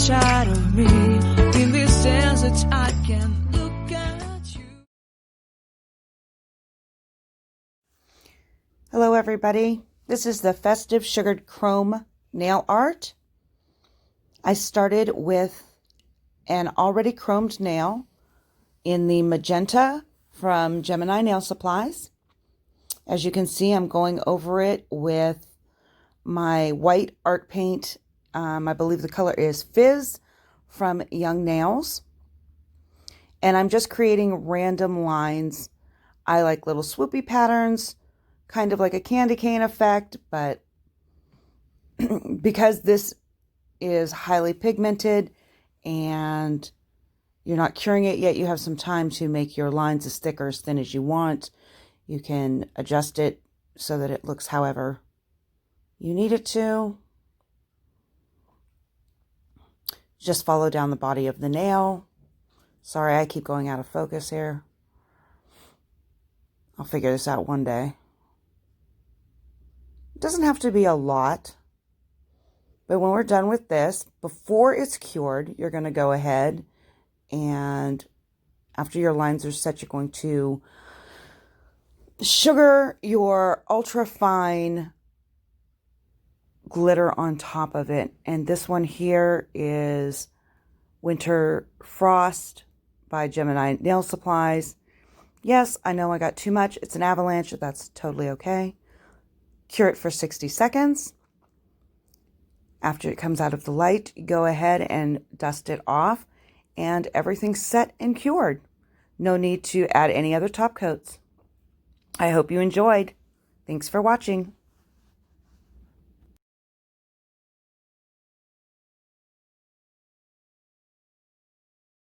inside of me. In this desert I can look at you. Hello everybody, this is the Festive Sugared Chrome nail art. I started with an already chromed nail in the Magenta from Gemini Nail Supplies. As you can see, I'm going over it with my white art paint. I believe the color is Fizz from Young Nails. And I'm just creating random lines. I like little swoopy patterns, kind of like a candy cane effect, but because this is highly pigmented and you're not curing it yet, you have some time to make your lines as thick or as thin as you want. You can adjust it so that it looks however you need it to. Just follow down the body of the nail. Sorry, I keep going out of focus here. I'll figure this out one day. It doesn't have to be a lot, but when we're done with this, before it's cured, you're going to go ahead and after your lines are set, you're going to sugar your ultra fine glitter on top of it. And this one here is Winter Frost by Gemini Nail Supplies. Yes, I know I got too much. It's an avalanche. That's totally okay. Cure it for 60 seconds. After it comes out of the light, you go ahead and dust it off, and everything's set and cured. No need to add any other top coats. I hope you enjoyed. Thanks for watching.